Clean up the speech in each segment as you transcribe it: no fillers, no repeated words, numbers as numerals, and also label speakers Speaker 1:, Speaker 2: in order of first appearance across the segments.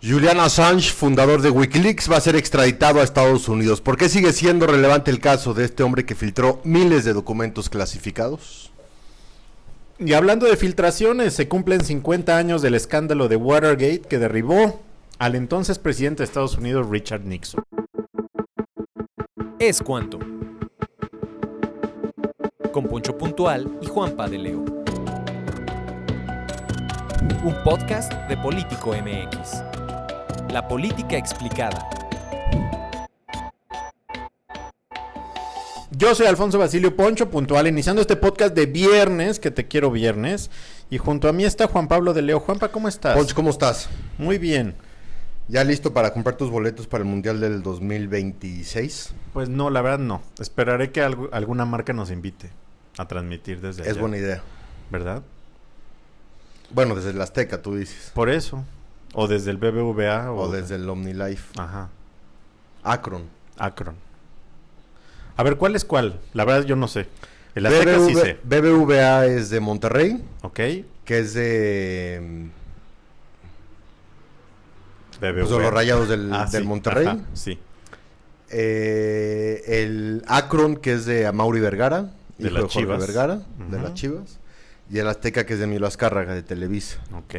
Speaker 1: Julian Assange, fundador de Wikileaks, va a ser extraditado a Estados Unidos. ¿Por qué sigue siendo relevante el caso de este hombre que filtró miles de documentos clasificados?
Speaker 2: Y hablando de filtraciones, se cumplen 50 años del escándalo de Watergate que derribó al entonces presidente de Estados Unidos, Richard Nixon.
Speaker 3: Es Cuanto, con Poncho Puntual y Juanpa de Leo. Un podcast de Político MX. La política explicada.
Speaker 2: Yo soy Alfonso Basilio Poncho Puntual, iniciando este podcast de viernes, que te quiero viernes. Y junto a mí está Juan Pablo de Leo. Juanpa, ¿cómo estás?
Speaker 1: Poncho, ¿cómo estás?
Speaker 2: Muy bien.
Speaker 1: ¿Ya listo para comprar tus boletos para el Mundial del 2026?
Speaker 2: Pues no, la verdad no. Esperaré que alguna marca nos invite a transmitir desde allá.
Speaker 1: Es buena idea.
Speaker 2: ¿Verdad?
Speaker 1: Bueno, desde el Azteca, tú dices.
Speaker 2: Por eso. O desde el BBVA.
Speaker 1: O desde el OmniLife.
Speaker 2: Ajá.
Speaker 1: Akron.
Speaker 2: A ver, ¿cuál es cuál? La verdad yo no sé. El Azteca sí sé.
Speaker 1: BBVA es de Monterrey.
Speaker 2: Ok.
Speaker 1: Que es de...
Speaker 2: BBVA.
Speaker 1: Pues son los Rayados del
Speaker 2: sí.
Speaker 1: Monterrey.
Speaker 2: Ajá, sí.
Speaker 1: El Akron, que es de Amaury Vergara.
Speaker 2: De
Speaker 1: hijo
Speaker 2: las
Speaker 1: Jorge
Speaker 2: Chivas.
Speaker 1: Vergara, de
Speaker 2: Ujú.
Speaker 1: las Chivas. Y el Azteca, que es de Emilio Azcárraga, de Televisa.
Speaker 2: Ok.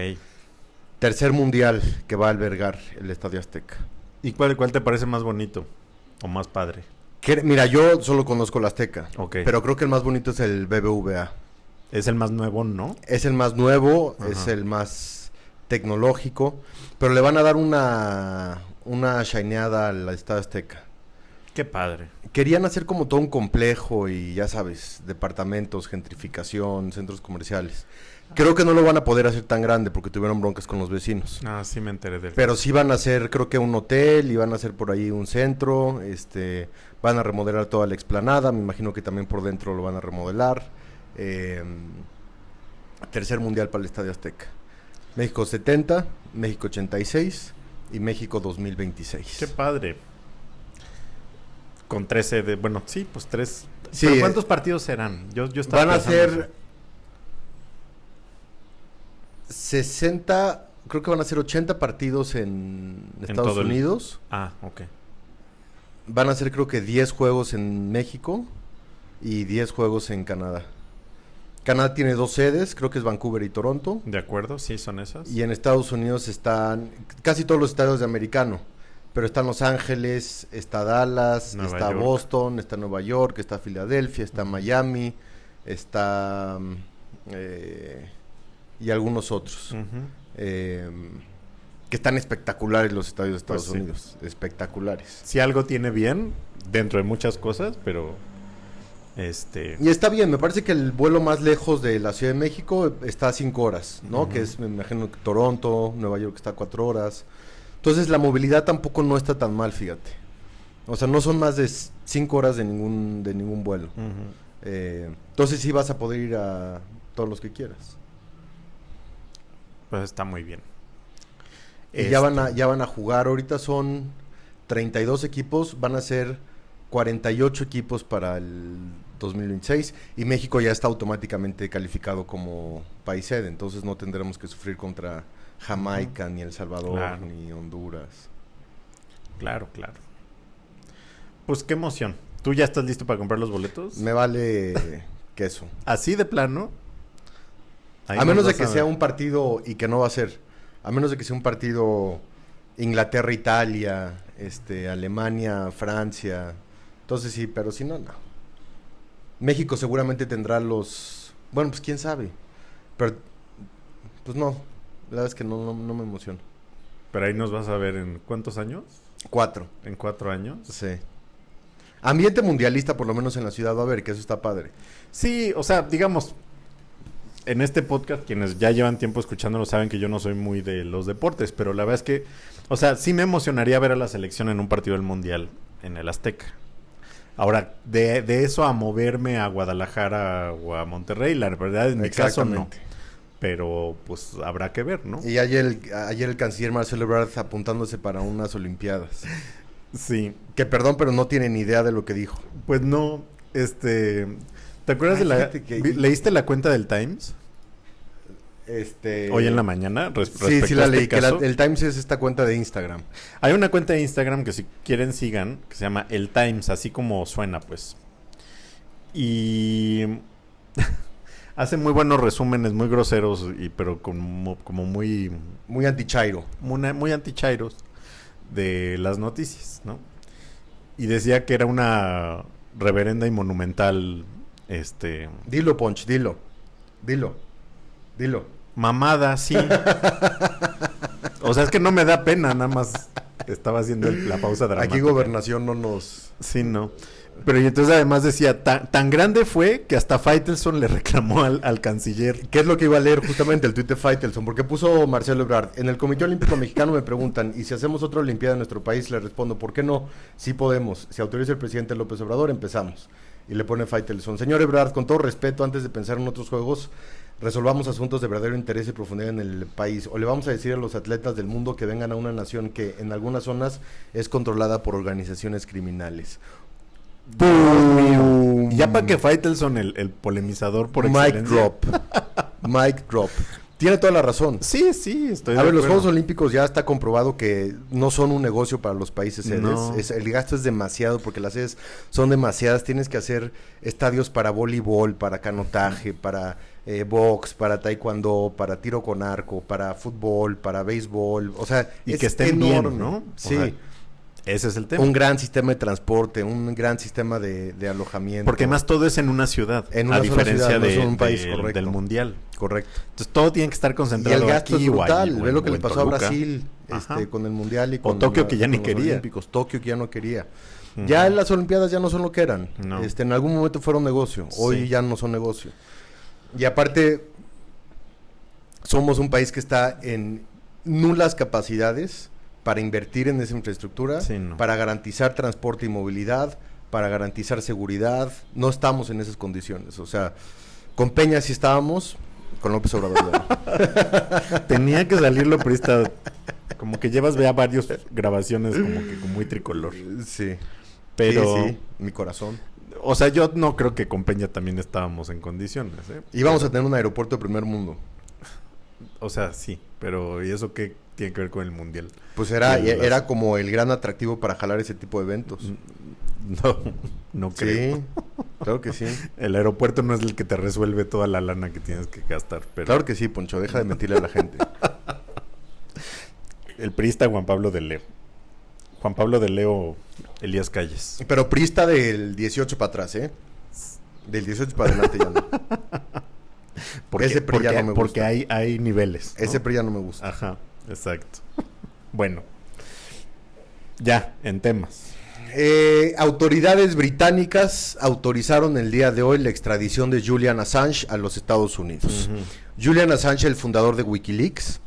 Speaker 1: Tercer mundial que va a albergar el Estadio Azteca.
Speaker 2: ¿Y cuál te parece más bonito? ¿O más padre?
Speaker 1: Mira, yo solo conozco el Azteca.
Speaker 2: Ok.
Speaker 1: Pero creo que el más bonito es el BBVA.
Speaker 2: Es el más nuevo, ¿no?
Speaker 1: Es el más nuevo,
Speaker 2: Ajá.
Speaker 1: es el más tecnológico. Pero le van a dar una shineada al Estadio Azteca.
Speaker 2: Qué padre.
Speaker 1: Querían hacer como todo un complejo y ya sabes, departamentos, gentrificación, centros comerciales. Creo que no lo van a poder hacer tan grande porque tuvieron broncas con los vecinos.
Speaker 2: Ah, sí me enteré del...
Speaker 1: Pero sí van a hacer, creo que un hotel y van a hacer por ahí un centro, van a remodelar toda la explanada, me imagino que también por dentro lo van a remodelar. Tercer mundial para el Estadio Azteca. México 70, México 86 y México 2026.
Speaker 2: Qué padre. Con 13 de... Bueno, sí, pues 3...
Speaker 1: Sí,
Speaker 2: ¿Pero cuántos partidos serán? Yo estaba
Speaker 1: van a
Speaker 2: pensando
Speaker 1: ser 60, creo que van a ser 80 partidos en Estados Unidos.
Speaker 2: Ah, ok.
Speaker 1: Van a ser creo que 10 juegos en México y 10 juegos en Canadá. Canadá tiene 2 sedes, creo que es Vancouver y Toronto.
Speaker 2: De acuerdo, sí, son esas.
Speaker 1: Y en Estados Unidos están casi todos los estadios de americano. Pero está Los Ángeles, está Dallas,
Speaker 2: Nueva
Speaker 1: está
Speaker 2: York.
Speaker 1: Boston, está Nueva York, está Filadelfia, está Miami, está... y algunos otros.
Speaker 2: Ujú.
Speaker 1: Que están espectaculares los estadios de Estados
Speaker 2: Pues sí.
Speaker 1: Unidos. Espectaculares.
Speaker 2: Si algo tiene bien, dentro de muchas cosas, pero...
Speaker 1: Y está bien, me parece que el vuelo más lejos de la Ciudad de México está a 5 horas, ¿no?
Speaker 2: Ujú.
Speaker 1: Que es, me imagino, que Toronto, Nueva York está a 4 horas. Entonces la movilidad tampoco no está tan mal, fíjate. O sea, no son más de 5 horas de ningún vuelo.
Speaker 2: Ujú.
Speaker 1: Entonces sí vas a poder ir a todos los que quieras.
Speaker 2: Pues está muy bien.
Speaker 1: Y ya van a jugar, ahorita son 32 equipos, van a ser 48 equipos para el 2026 y México ya está automáticamente calificado como país sede, entonces no tendremos que sufrir contra Jamaica, ni El Salvador,
Speaker 2: Claro.
Speaker 1: ni Honduras.
Speaker 2: Claro. Pues qué emoción. ¿Tú ya estás listo para comprar los boletos?
Speaker 1: Me vale queso.
Speaker 2: Así de plano. Ahí
Speaker 1: A
Speaker 2: nos
Speaker 1: menos de
Speaker 2: vas
Speaker 1: que
Speaker 2: a
Speaker 1: sea
Speaker 2: ver.
Speaker 1: un partido, y que no va a ser, a menos de que sea un partido Inglaterra-Italia, Alemania-Francia, entonces sí, pero si no, no. México seguramente tendrá bueno, pues quién sabe, pero pues no, la verdad es que no me emociona.
Speaker 2: Pero ahí nos vas a ver en ¿cuántos años?
Speaker 1: 4,
Speaker 2: ¿En 4 años?
Speaker 1: sí. Ambiente mundialista, por lo menos en la ciudad, va a ver que eso está padre.
Speaker 2: Sí, o sea, digamos, en este podcast, quienes ya llevan tiempo escuchándolo saben que yo no soy muy de los deportes, pero la verdad es que, o sea, sí me emocionaría ver a la selección en un partido del Mundial en el Azteca. Ahora, de eso a moverme a Guadalajara o a Monterrey, la verdad en mi caso no.
Speaker 1: Exactamente.
Speaker 2: Pero pues habrá que ver, ¿no?
Speaker 1: Y ayer el canciller Marcelo Ebrard apuntándose para unas olimpiadas.
Speaker 2: Sí,
Speaker 1: Que perdón, pero no tiene ni idea de lo que dijo.
Speaker 2: pues no, ¿te acuerdas
Speaker 1: Ay,
Speaker 2: de la...
Speaker 1: fíjate que-
Speaker 2: ¿Leíste la cuenta del Times? Hoy en la mañana,
Speaker 1: sí, la leí, caso, que el Times es esta cuenta de Instagram.
Speaker 2: Hay una cuenta de Instagram que si quieren sigan, que se llama El Times, así como suena, pues. Y hace muy buenos resúmenes, muy groseros, pero como muy...
Speaker 1: Muy anti-chairo.
Speaker 2: Muy anti-chairos de las noticias, ¿no? Y decía que era una reverenda y monumental,
Speaker 1: Dilo, Ponch, dilo.
Speaker 2: Mamada, sí. O sea, es que no me da pena, nada más estaba haciendo la pausa dramática.
Speaker 1: Aquí Gobernación no nos...
Speaker 2: Sí, no. Pero y entonces además decía, tan grande fue que hasta Faitelson le reclamó al canciller.
Speaker 1: ¿Qué es lo que iba a leer justamente el tuit de Faitelson? Porque puso Marcelo Ebrard, en el Comité Olímpico Mexicano me preguntan, ¿y si hacemos otra olimpiada en nuestro país? Le respondo, ¿por qué no? Sí podemos. Si autoriza el presidente López Obrador, empezamos. Y le pone Faitelson, señor Ebrard, con todo respeto, antes de pensar en otros juegos, resolvamos asuntos de verdadero interés y profundidad en el país. O le vamos a decir a los atletas del mundo que vengan a una nación que en algunas zonas es controlada por organizaciones criminales.
Speaker 2: ¡Pum! Ya para que Faitelson, el polemizador por excelencia.
Speaker 1: Mic drop. Tiene toda la razón.
Speaker 2: Sí, estoy de
Speaker 1: acuerdo. Los Juegos Olímpicos ya está comprobado que no son un negocio para los países sedes. No. El gasto es demasiado porque las sedes son demasiadas. Tienes que hacer estadios para voleibol, para canotaje, para box, para taekwondo, para tiro con arco, para fútbol, para béisbol. O sea,
Speaker 2: y que estén enorme, bien, ¿no?
Speaker 1: Sí.
Speaker 2: O sea, ese es el tema.
Speaker 1: Un gran sistema de transporte, un gran sistema de alojamiento.
Speaker 2: Porque más todo es en una ciudad,
Speaker 1: en una
Speaker 2: a diferencia
Speaker 1: ciudad,
Speaker 2: de,
Speaker 1: no es un país
Speaker 2: del mundial.
Speaker 1: Correcto.
Speaker 2: Entonces todo tiene que estar concentrado
Speaker 1: aquí. Y el gasto
Speaker 2: aquí,
Speaker 1: es brutal. Ve lo que le pasó
Speaker 2: Toluca.
Speaker 1: a Brasil con el mundial y con
Speaker 2: Tokio que ya ni quería.
Speaker 1: Olímpicos. Tokio que ya no quería. Ya las Olimpiadas ya no son lo que eran.
Speaker 2: No.
Speaker 1: En algún momento fueron negocio. Hoy ya no son negocio. Y aparte, somos un país que está en nulas capacidades para invertir en esa infraestructura, para garantizar transporte y movilidad, para garantizar seguridad. No estamos en esas condiciones. O sea, con Peña sí estábamos, con López Obrador.
Speaker 2: Tenía que salir lo prista. Como que llevas varias grabaciones como que con muy tricolor.
Speaker 1: Sí.
Speaker 2: Pero
Speaker 1: sí, mi corazón.
Speaker 2: O sea, yo no creo que con Peña también estábamos en condiciones, ¿eh?
Speaker 1: Íbamos a tener un aeropuerto de primer mundo.
Speaker 2: O sea, sí, pero ¿y eso qué tiene que ver con el mundial?
Speaker 1: Pues era como el gran atractivo para jalar ese tipo de eventos.
Speaker 2: No creo.
Speaker 1: Sí, claro que sí.
Speaker 2: El aeropuerto no es el que te resuelve toda la lana que tienes que gastar. Pero...
Speaker 1: Claro que sí, Poncho, deja de mentirle a la gente.
Speaker 2: El priista Juan Pablo de Leo. Juan Pablo de Leo Elías Calles.
Speaker 1: Pero priista del 18 para atrás, ¿eh? Del 18 para adelante ya no. Ese PRI ya no me gusta.
Speaker 2: Porque hay niveles, ¿no?
Speaker 1: Ese PRI ya no me gusta.
Speaker 2: Ajá, exacto. Bueno, ya, en temas.
Speaker 1: Autoridades británicas autorizaron el día de hoy la extradición de Julian Assange a los Estados Unidos. Julian Assange, el fundador de Wikileaks.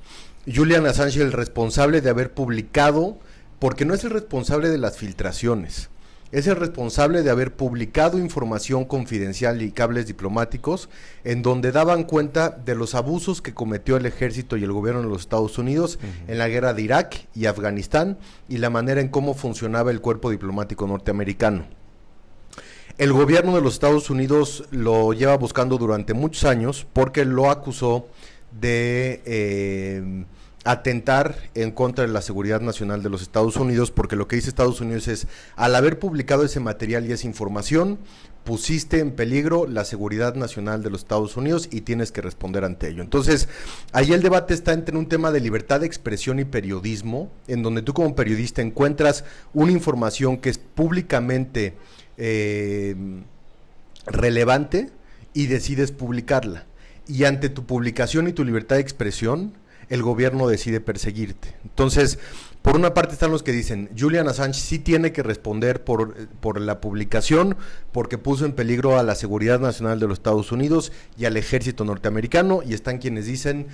Speaker 1: Julian Assange, el responsable de haber publicado, porque no es el responsable de las filtraciones, es el responsable de haber publicado información confidencial y cables diplomáticos en donde daban cuenta de los abusos que cometió el ejército y el gobierno de los Estados Unidos en la guerra de Irak y Afganistán y la manera en cómo funcionaba el cuerpo diplomático norteamericano. El gobierno de los Estados Unidos lo lleva buscando durante muchos años porque lo acusó de atentar en contra de la seguridad nacional de los Estados Unidos, porque lo que dice Estados Unidos es, al haber publicado ese material y esa información, pusiste en peligro la seguridad nacional de los Estados Unidos y tienes que responder ante ello. Entonces, ahí el debate está entre un tema de libertad de expresión y periodismo, en donde tú como periodista encuentras una información que es públicamente relevante y decides publicarla. Y ante tu publicación y tu libertad de expresión, el gobierno decide perseguirte. Entonces, por una parte están los que dicen, Julian Assange sí tiene que responder por la publicación, porque puso en peligro a la seguridad nacional de los Estados Unidos y al ejército norteamericano, y están quienes dicen,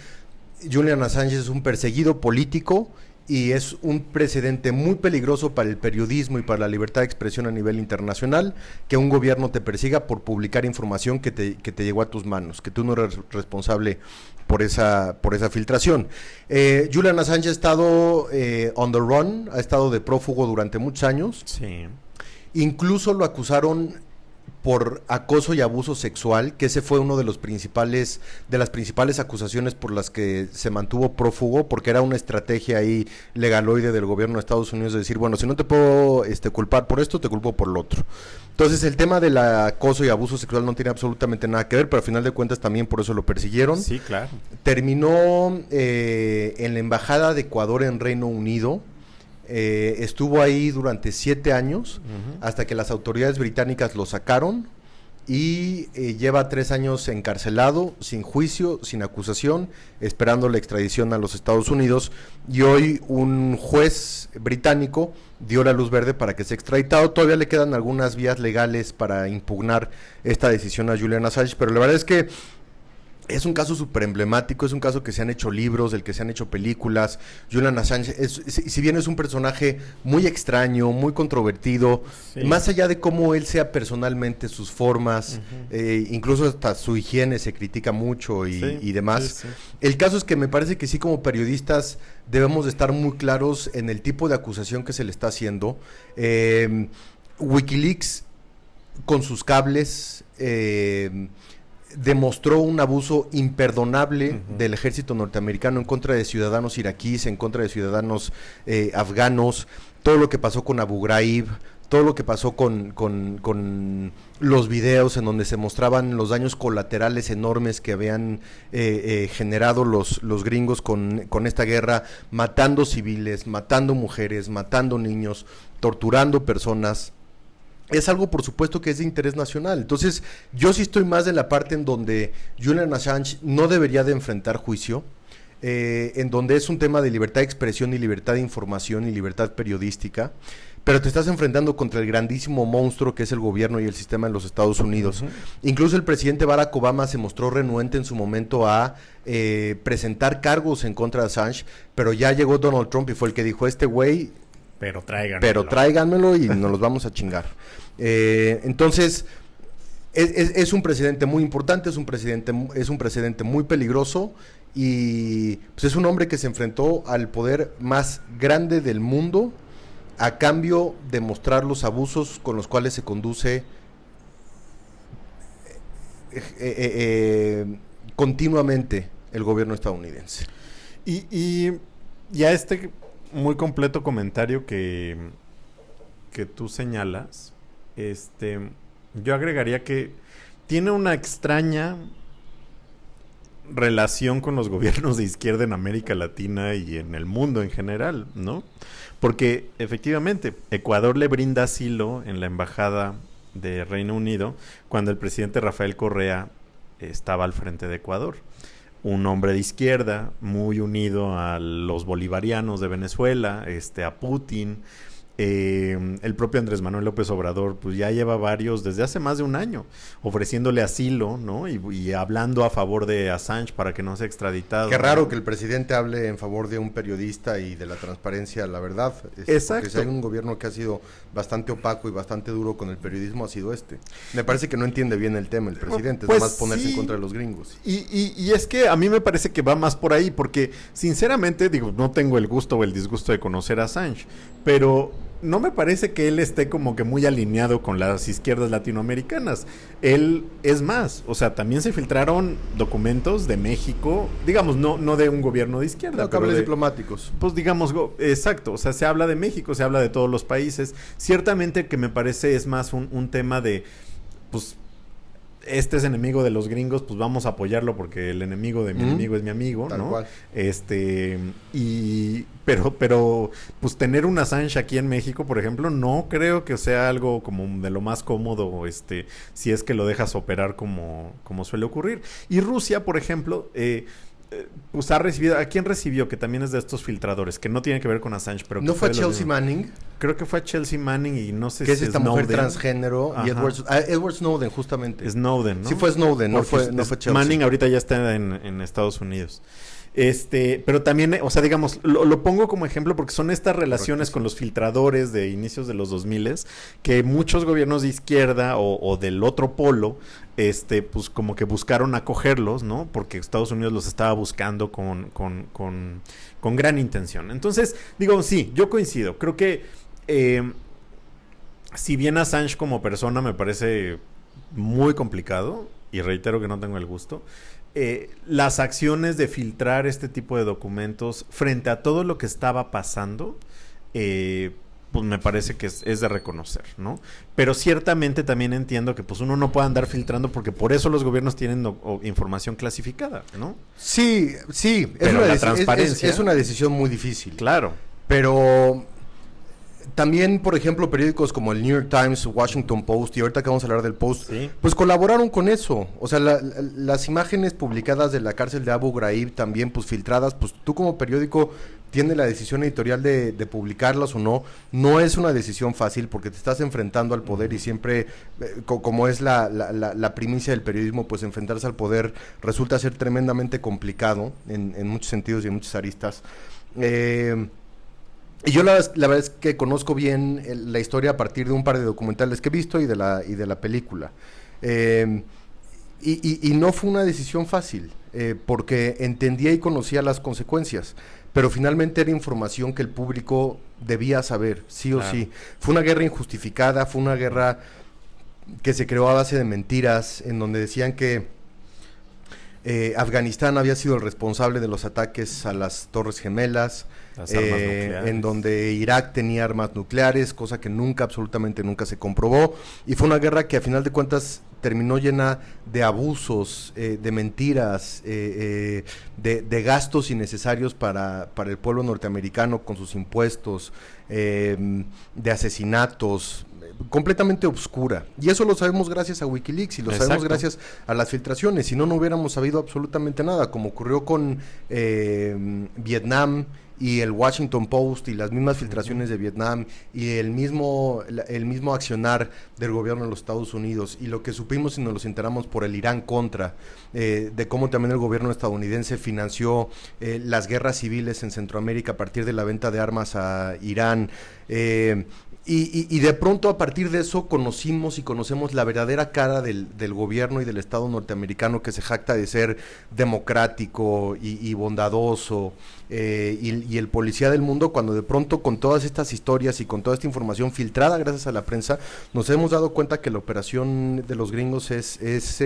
Speaker 1: Julian Assange es un perseguido político y es un precedente muy peligroso para el periodismo y para la libertad de expresión a nivel internacional, que un gobierno te persiga por publicar información que te llegó a tus manos, que tú no eres responsable por esa filtración. Julian Assange ha estado on the run, ha estado de prófugo durante muchos años.
Speaker 2: Sí.
Speaker 1: Incluso lo acusaron por acoso y abuso sexual, que ese fue uno de las principales acusaciones por las que se mantuvo prófugo, porque era una estrategia ahí legaloide del gobierno de Estados Unidos de decir, bueno, si no te puedo culpar por esto, te culpo por lo otro. Entonces el tema del acoso y abuso sexual no tiene absolutamente nada que ver, pero al final de cuentas también por eso lo persiguieron.
Speaker 2: Sí, claro.
Speaker 1: Terminó en la Embajada de Ecuador en Reino Unido. Estuvo ahí durante 7 años, hasta que las autoridades británicas lo sacaron, y lleva 3 años encarcelado, sin juicio, sin acusación, esperando la extradición a los Estados Unidos, y hoy un juez británico dio la luz verde para que sea extraditado. Todavía le quedan algunas vías legales para impugnar esta decisión a Julian Assange, pero la verdad es que es un caso súper emblemático, es un caso que se han hecho libros, del que se han hecho películas. Julian Assange, si bien es un personaje muy extraño, muy controvertido, sí, más allá de cómo él sea personalmente, sus formas, incluso hasta su higiene se critica mucho y demás. Sí, sí. El caso es que me parece que sí, como periodistas debemos de estar muy claros en el tipo de acusación que se le está haciendo. WikiLeaks, con sus cables, demostró un abuso imperdonable del ejército norteamericano en contra de ciudadanos iraquíes, en contra de ciudadanos afganos, todo lo que pasó con Abu Ghraib, todo lo que pasó con los videos en donde se mostraban los daños colaterales enormes que habían generado los gringos con esta guerra, matando civiles, matando mujeres, matando niños, torturando personas. Es algo, por supuesto, que es de interés nacional. Entonces, yo sí estoy más de la parte en donde Julian Assange no debería de enfrentar juicio, en donde es un tema de libertad de expresión y libertad de información y libertad periodística, pero te estás enfrentando contra el grandísimo monstruo que es el gobierno y el sistema en los Estados Unidos. Incluso el presidente Barack Obama se mostró renuente en su momento a presentar cargos en contra de Assange, pero ya llegó Donald Trump y fue el que dijo, este güey...
Speaker 2: Pero tráiganmelo.
Speaker 1: Tráiganmelo y nos los vamos a chingar. Entonces, es un precedente muy importante, es un precedente muy peligroso, y pues es un hombre que se enfrentó al poder más grande del mundo a cambio de mostrar los abusos con los cuales se conduce continuamente el gobierno estadounidense.
Speaker 2: Y ya muy completo comentario que tú señalas, yo agregaría que tiene una extraña relación con los gobiernos de izquierda en América Latina y en el mundo en general, ¿no? Porque efectivamente Ecuador le brinda asilo en la embajada de Reino Unido cuando el presidente Rafael Correa estaba al frente de Ecuador. Un hombre de izquierda, muy unido a los bolivarianos de Venezuela, a Putin. El propio Andrés Manuel López Obrador, pues ya lleva varios, desde hace más de un año, ofreciéndole asilo, ¿no? Y hablando a favor de Assange para que no sea extraditado.
Speaker 1: Qué raro, ¿no?, que el presidente hable en favor de un periodista y de la transparencia, la verdad.
Speaker 2: Exacto.
Speaker 1: Porque si hay un gobierno que ha sido bastante opaco y bastante duro con el periodismo, ha sido este. Me parece que no entiende bien el tema el presidente,
Speaker 2: pues
Speaker 1: es nomás ponerse
Speaker 2: sí,
Speaker 1: en contra de los gringos.
Speaker 2: Y es que a mí me parece que va más por ahí, porque sinceramente, digo, no tengo el gusto o el disgusto de conocer a Assange, pero no me parece que él esté como que muy alineado con las izquierdas latinoamericanas. Él es más, o sea, también se filtraron documentos de México, digamos, no de un gobierno de izquierda,
Speaker 1: no, pero diplomáticos.
Speaker 2: Pues digamos, exacto, o sea, se habla de México, se habla de todos los países. Ciertamente que me parece es más un tema de, pues, este es enemigo de los gringos, pues vamos a apoyarlo porque el enemigo de mi enemigo es mi amigo,
Speaker 1: tal
Speaker 2: ¿no?
Speaker 1: Cual.
Speaker 2: Pero pues tener un Assange aquí en México, por ejemplo, no creo que sea algo como de lo más cómodo, si es que lo dejas operar como suele ocurrir. Y Rusia, por ejemplo, pues ha recibido, ¿a quién recibió? Que también es de estos filtradores, que no tiene que ver con Assange, pero
Speaker 1: ¿no fue a Chelsea Manning?
Speaker 2: Creo que fue a Chelsea Manning y no sé
Speaker 1: que
Speaker 2: si
Speaker 1: es esta
Speaker 2: Snowden.
Speaker 1: Mujer transgénero. Y Edward Snowden, justamente.
Speaker 2: Snowden, ¿no?
Speaker 1: Sí fue Snowden, no fue Chelsea.
Speaker 2: Manning ahorita ya está en Estados Unidos. Pero también, o sea, digamos, lo pongo como ejemplo porque son estas relaciones con los filtradores de inicios de los 2000 que muchos gobiernos de izquierda o del otro polo, pues como que buscaron acogerlos, ¿no? Porque Estados Unidos los estaba buscando con gran intención. Entonces, digo, sí, yo coincido. Creo que si bien Assange como persona me parece muy complicado, y reitero que no tengo el gusto, las acciones de filtrar este tipo de documentos frente a todo lo que estaba pasando, pues me parece que es de reconocer, ¿no? Pero ciertamente también entiendo que pues uno no puede andar filtrando porque por eso los gobiernos tienen información clasificada, ¿no?
Speaker 1: Sí,
Speaker 2: pero la transparencia
Speaker 1: es una decisión muy difícil.
Speaker 2: Claro.
Speaker 1: Pero también, por ejemplo, periódicos como el New York Times, Washington Post, y ahorita que vamos a hablar del Post,
Speaker 2: sí,
Speaker 1: pues colaboraron con eso. O sea, las imágenes publicadas de la cárcel de Abu Ghraib también, pues filtradas, pues tú como periódico tienes la decisión editorial de publicarlas o no. No es una decisión fácil porque te estás enfrentando al poder y siempre, como es la primicia del periodismo, pues enfrentarse al poder resulta ser tremendamente complicado en muchos sentidos y en muchas aristas. Y yo la verdad es que conozco bien la historia a partir de un par de documentales que he visto y de la película. Y no fue una decisión fácil, porque entendía y conocía las consecuencias, pero finalmente era información que el público debía saber, sí o
Speaker 2: claro,
Speaker 1: sí. Fue una guerra injustificada, fue una guerra que se creó a base de mentiras, en donde decían que Afganistán había sido el responsable de los ataques a las Torres Gemelas,
Speaker 2: las armas nucleares,
Speaker 1: en donde Irak tenía armas nucleares, cosa que absolutamente nunca se comprobó, y fue una guerra que a final de cuentas terminó llena de abusos, de mentiras, de gastos innecesarios para el pueblo norteamericano con sus impuestos, de asesinatos, completamente oscura. Y eso lo sabemos gracias a Wikileaks y lo
Speaker 2: exacto,
Speaker 1: sabemos gracias a las filtraciones. Si no, no hubiéramos sabido absolutamente nada, como ocurrió con Vietnam y el Washington Post y las mismas filtraciones de Vietnam y el mismo accionar del gobierno de los Estados Unidos y lo que supimos y nos los enteramos por el Irán Contra, de cómo también el gobierno estadounidense financió las guerras civiles en Centroamérica a partir de la venta de armas a Irán. Y de pronto a partir de eso conocimos y conocemos la verdadera cara del gobierno y del Estado norteamericano, que se jacta de ser democrático y bondadoso, y el policía del mundo, cuando de pronto con todas estas historias y con toda esta información filtrada gracias a la prensa, nos hemos dado cuenta que la operación de los gringos es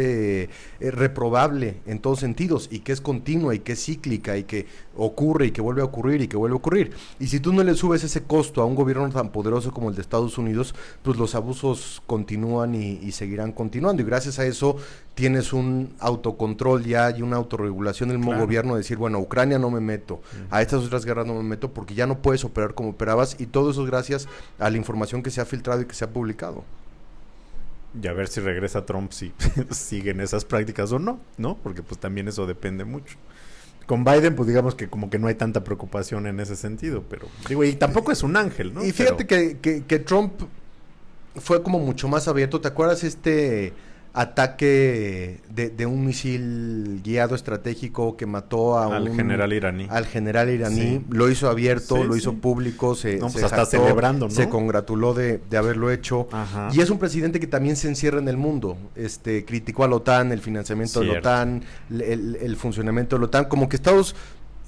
Speaker 1: reprobable en todos sentidos, y que es continua y que es cíclica y que ocurre y que vuelve a ocurrir y que vuelve a ocurrir. Y si tú no le subes ese costo a un gobierno tan poderoso como el de Estados Unidos, pues los abusos continúan y seguirán continuando, y gracias a eso tienes un autocontrol ya y una autorregulación del mismo
Speaker 2: claro,
Speaker 1: gobierno, de decir, bueno, a Ucrania no me meto, a estas otras guerras no me meto, porque ya no puedes operar como operabas, y todo eso es gracias a la información que se ha filtrado y que se ha publicado.
Speaker 2: Y a ver si regresa Trump, si siguen esas prácticas o no, ¿no? Porque pues también eso depende mucho. Con Biden, pues digamos que como que no hay tanta preocupación en ese sentido, pero digo, y tampoco es un ángel, ¿no?
Speaker 1: Y fíjate que Trump fue como mucho más abierto. ¿Te acuerdas ataque de un misil guiado estratégico que mató
Speaker 2: al general iraní?
Speaker 1: Al general iraní,
Speaker 2: sí,
Speaker 1: lo hizo abierto,
Speaker 2: sí,
Speaker 1: lo hizo público, se
Speaker 2: hasta
Speaker 1: jactó,
Speaker 2: celebrando, ¿no?
Speaker 1: Se congratuló de haberlo hecho.
Speaker 2: Ajá.
Speaker 1: Y es un presidente que también se encierra en el mundo. Criticó a la OTAN, el financiamiento de la OTAN, el funcionamiento de la OTAN, como que Estados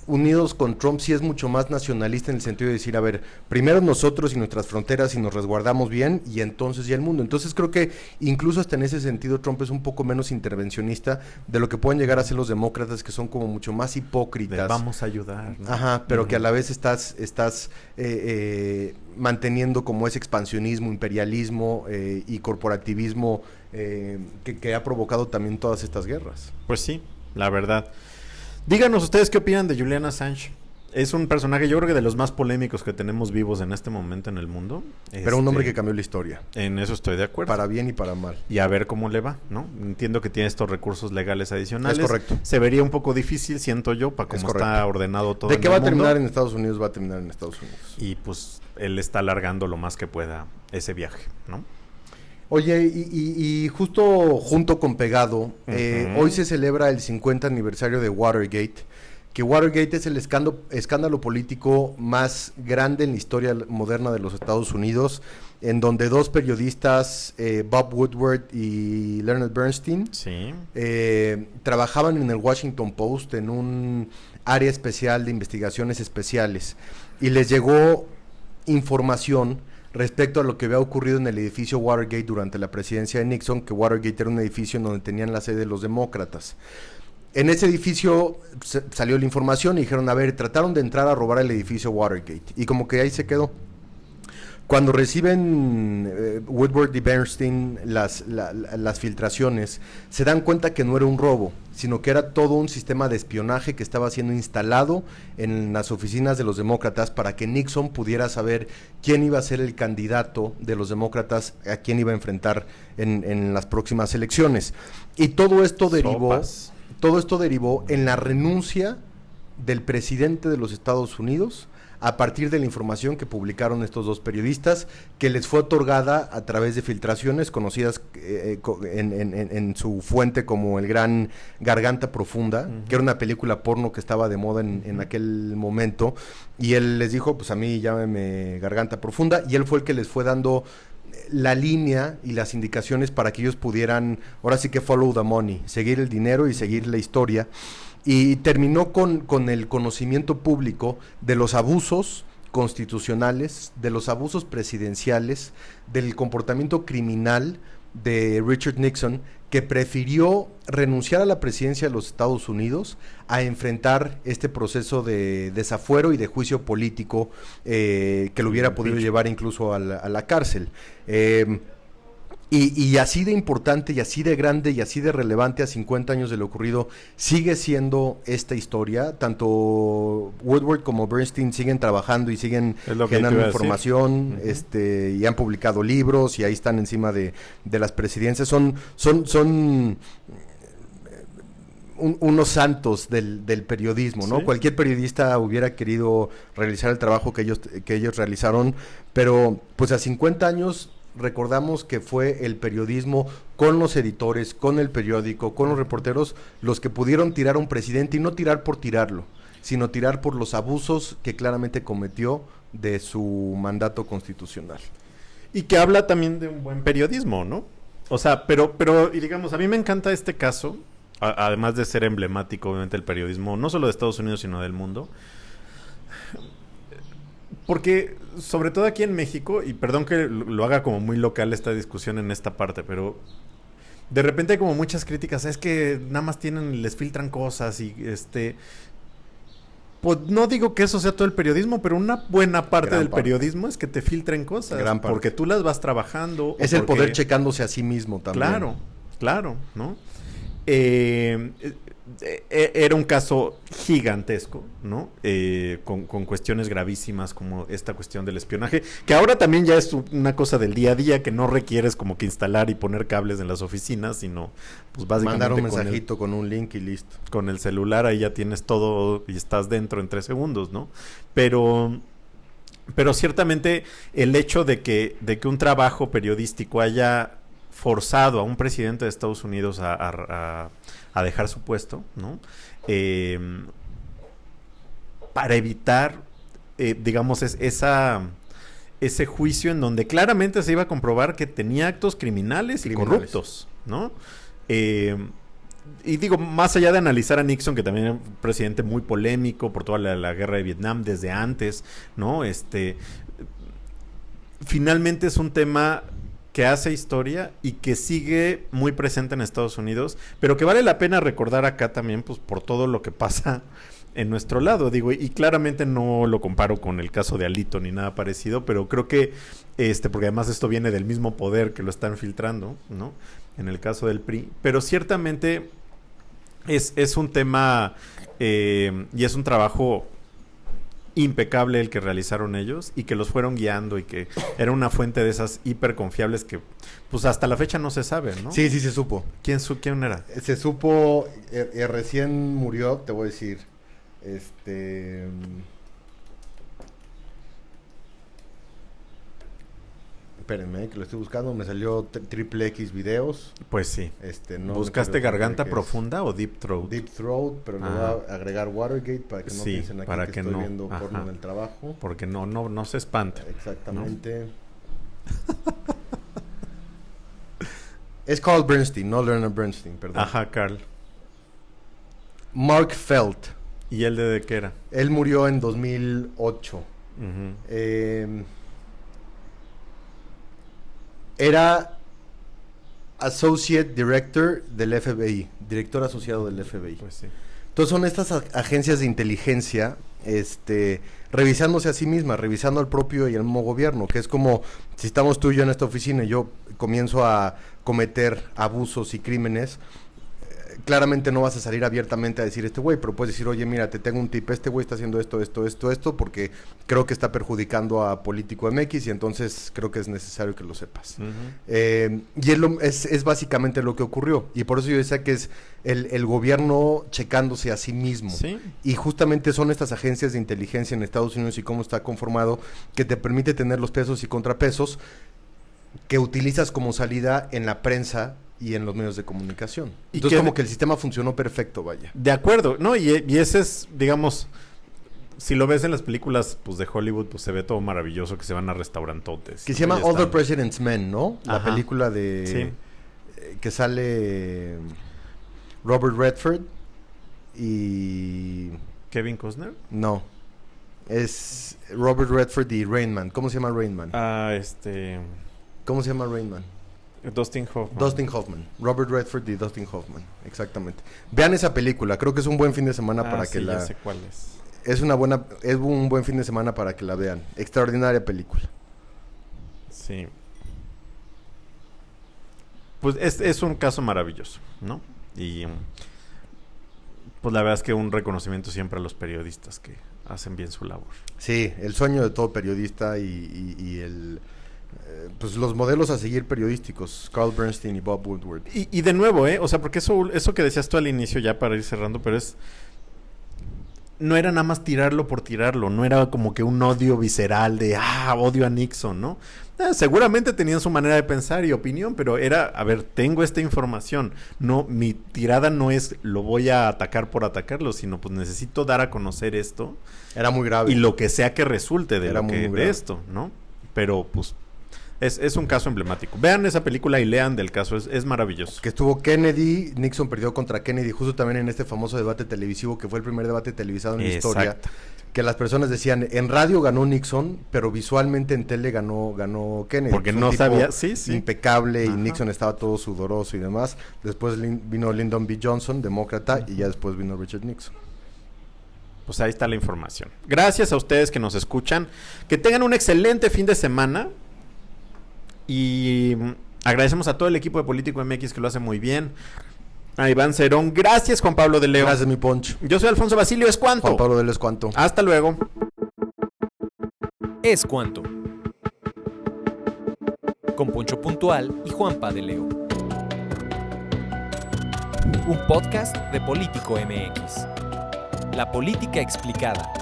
Speaker 1: Unidos con Trump sí es mucho más nacionalista, en el sentido de decir, a ver, primero nosotros y nuestras fronteras y nos resguardamos bien, y entonces ya el mundo. Entonces creo que incluso hasta en ese sentido Trump es un poco menos intervencionista de lo que pueden llegar a ser los demócratas, que son como mucho más hipócritas.
Speaker 2: Vamos a ayudar, ¿no?
Speaker 1: Ajá, pero que a la vez estás manteniendo como ese expansionismo, imperialismo y corporativismo que ha provocado también todas estas guerras.
Speaker 2: Pues sí, la verdad. Díganos ustedes qué opinan de Julian Assange. Es un personaje, yo creo que de los más polémicos que tenemos vivos en este momento en el mundo.
Speaker 1: Pero un hombre que cambió la historia.
Speaker 2: En eso estoy de acuerdo.
Speaker 1: Para bien y para mal.
Speaker 2: Y a ver cómo le va, ¿no? Entiendo que tiene estos recursos legales adicionales.
Speaker 1: Es correcto.
Speaker 2: Se vería un poco difícil, siento yo, para cómo está ordenado todo.
Speaker 1: ¿De qué va a terminar en Estados Unidos? Va a terminar en Estados Unidos.
Speaker 2: Y pues él está alargando lo más que pueda ese viaje, ¿no?
Speaker 1: Oye, y justo junto con pegado, hoy se celebra el 50 aniversario de Watergate, que Watergate es el escándalo político más grande en la historia moderna de los Estados Unidos, en donde dos periodistas, Bob Woodward y Leonard Bernstein,
Speaker 2: sí,
Speaker 1: trabajaban en el Washington Post en un área especial de investigaciones especiales, y les llegó información respecto a lo que había ocurrido en el edificio Watergate durante la presidencia de Nixon, que Watergate era un edificio en donde tenían la sede de los demócratas. En ese edificio salió la información y dijeron, a ver, trataron de entrar a robar el edificio Watergate, y como que ahí se quedó. Cuando reciben Woodward y Bernstein las filtraciones, se dan cuenta que no era un robo, sino que era todo un sistema de espionaje que estaba siendo instalado en las oficinas de los demócratas para que Nixon pudiera saber quién iba a ser el candidato de los demócratas, a quién iba a enfrentar en las próximas elecciones. Y todo esto derivó en la renuncia del presidente de los Estados Unidos a partir de la información que publicaron estos dos periodistas, que les fue otorgada a través de filtraciones conocidas en su fuente como el gran Garganta Profunda, que era una película porno que estaba de moda en aquel momento, y él les dijo, pues a mí llámeme Garganta Profunda, y él fue el que les fue dando la línea y las indicaciones para que ellos pudieran, ahora sí que follow the money, seguir el dinero y seguir la historia. Y terminó con el conocimiento público de los abusos constitucionales, de los abusos presidenciales, del comportamiento criminal de Richard Nixon, que prefirió renunciar a la presidencia de los Estados Unidos a enfrentar este proceso de desafuero y de juicio político que lo hubiera podido llevar incluso a la cárcel. Y así de importante y así de grande y así de relevante a 50 años de lo ocurrido sigue siendo esta historia. Tanto Woodward como Bernstein siguen trabajando y siguen generando información, y han publicado libros y ahí están encima de las presidencias. Son unos santos del periodismo, ¿no? Sí. Cualquier periodista hubiera querido realizar el trabajo que ellos realizaron, pero pues a 50 años recordamos que fue el periodismo con los editores, con el periódico, con los reporteros, los que pudieron tirar a un presidente, y no tirar por tirarlo, sino tirar por los abusos que claramente cometió de su mandato constitucional.
Speaker 2: Y que habla también de un buen periodismo, ¿no? O sea, pero y digamos, a mí me encanta este caso, además de ser emblemático, obviamente, el periodismo, no solo de Estados Unidos, sino del mundo. Porque, sobre todo aquí en México, y perdón que lo haga como muy local esta discusión en esta parte, pero de repente hay como muchas críticas, es que nada más les filtran cosas y pues no digo que eso sea todo el periodismo, pero una buena parte del periodismo es que te filtren cosas, porque tú las vas trabajando.
Speaker 1: Es el poder checándose a sí mismo también.
Speaker 2: Claro, ¿no? Era un caso gigantesco, ¿no? Con cuestiones gravísimas como esta cuestión del espionaje, que ahora también ya es una cosa del día a día, que no requieres como que instalar y poner cables en las oficinas, sino pues básicamente
Speaker 1: mandar un mensajito con un link y listo.
Speaker 2: Con el celular ahí ya tienes todo y estás dentro en 3 segundos, ¿no? Pero ciertamente el hecho de que un trabajo periodístico haya forzado a un presidente de Estados Unidos a dejar su puesto, ¿no? Para evitar, digamos, ese juicio en donde claramente se iba a comprobar que tenía actos criminales y corruptos, ¿no? Y digo, más allá de analizar a Nixon, que también era un presidente muy polémico por toda la guerra de Vietnam desde antes, ¿no? Finalmente es un tema que hace historia y que sigue muy presente en Estados Unidos, pero que vale la pena recordar acá también, pues por todo lo que pasa en nuestro lado, digo, y claramente no lo comparo con el caso de Alito ni nada parecido, pero creo que, porque además esto viene del mismo poder que lo están filtrando, ¿no? En el caso del PRI, pero ciertamente es un tema y es un trabajo impecable el que realizaron ellos y que los fueron guiando y que era una fuente de esas hiper confiables que pues hasta la fecha no se sabe, ¿no?
Speaker 1: Sí, se supo.
Speaker 2: ¿Quién era?
Speaker 1: Se supo, recién murió, te voy a decir, espérenme, que lo estoy buscando, me salió triple X videos.
Speaker 2: Pues sí.
Speaker 1: No
Speaker 2: ¿Buscaste Garganta Profunda o Deep Throat?
Speaker 1: Deep Throat, pero le voy a agregar Watergate para que no piensen aquí que estoy viendo porno en el trabajo.
Speaker 2: Porque no se espanta.
Speaker 1: Exactamente. ¿No? Es Carl Bernstein, no Leonard Bernstein, perdón.
Speaker 2: Ajá, Carl.
Speaker 1: Mark Felt.
Speaker 2: ¿Y él de qué era?
Speaker 1: Él murió en 2008. Uh-huh. Era Associate Director del FBI, director asociado del FBI.
Speaker 2: Pues sí.
Speaker 1: Entonces son estas agencias de inteligencia revisándose a sí mismas, revisando al propio y al mismo gobierno, que es como si estamos tú y yo en esta oficina y yo comienzo a cometer abusos y crímenes, claramente no vas a salir abiertamente a decir este güey, pero puedes decir, oye, mira, te tengo un tip, este güey está haciendo esto, porque creo que está perjudicando a Político MX y entonces creo que es necesario que lo sepas. Y es básicamente lo que ocurrió. Y por eso yo decía que es el gobierno checándose a sí mismo.
Speaker 2: ¿Sí?
Speaker 1: Y justamente son estas agencias de inteligencia en Estados Unidos y cómo está conformado, que te permite tener los pesos y contrapesos que utilizas como salida en la prensa y en los medios de comunicación.
Speaker 2: Y
Speaker 1: entonces
Speaker 2: que
Speaker 1: como que el sistema funcionó perfecto, vaya.
Speaker 2: De acuerdo, ¿no? Y ese es, digamos, si lo ves en las películas pues de Hollywood, pues se ve todo maravilloso, que se van a restaurantotes.
Speaker 1: Que se llama All the President's Men, ¿no? La
Speaker 2: Ajá.
Speaker 1: película de... que sale Robert Redford y...
Speaker 2: ¿Kevin Costner?
Speaker 1: No. Es Robert Redford y Rain Man. ¿Cómo se llama Rain Man? ¿Cómo se llama Rain Man?
Speaker 2: Dustin Hoffman.
Speaker 1: Dustin Hoffman. Robert Redford y Dustin Hoffman. Exactamente. Vean esa película. Creo que es un buen fin de semana para que la...
Speaker 2: ya sé cuál es.
Speaker 1: Es un buen fin de semana para que la vean. Extraordinaria película.
Speaker 2: Sí. Pues es un caso maravilloso, ¿no? Y pues la verdad es que un reconocimiento siempre a los periodistas que hacen bien su labor.
Speaker 1: Sí, el sueño de todo periodista y el... pues los modelos a seguir periodísticos, Carl Bernstein y Bob Woodward.
Speaker 2: Y de nuevo, o sea, porque eso que decías tú al inicio, ya para ir cerrando, pero no era nada más tirarlo por tirarlo, no era como que un odio visceral de, odio a Nixon, ¿no? Seguramente tenían su manera de pensar y opinión, pero era, a ver, tengo esta información, no, mi tirada no es lo voy a atacar por atacarlo, sino pues necesito dar a conocer esto.
Speaker 1: Era muy grave.
Speaker 2: Y lo que sea que resulte
Speaker 1: Era
Speaker 2: de esto, ¿no? Pero pues es un caso emblemático. Vean esa película y lean del caso, es maravilloso.
Speaker 1: Que estuvo Kennedy, Nixon perdió contra Kennedy, justo también en este famoso debate televisivo, que fue el primer debate televisado en la historia. Que las personas decían, en radio ganó Nixon, pero visualmente en tele ganó Kennedy.
Speaker 2: Porque no sabía,
Speaker 1: impecable. Ajá. Y Nixon estaba todo sudoroso y demás. Después vino Lyndon B. Johnson, demócrata, y ya después vino Richard Nixon.
Speaker 2: Pues ahí está la información. Gracias a ustedes que nos escuchan. Que tengan un excelente fin de semana. Y agradecemos a todo el equipo de Político MX que lo hace muy bien. A Iván Cerón. Gracias, Juan Pablo de Leo.
Speaker 1: Gracias, mi Poncho.
Speaker 2: Yo soy Alfonso Basilio Escuanto.
Speaker 1: Juan Pablo de Leo Escuanto.
Speaker 2: Hasta luego.
Speaker 3: Escuanto. Con Poncho Puntual y Juanpa de Leo. Un podcast de Político MX. La política explicada.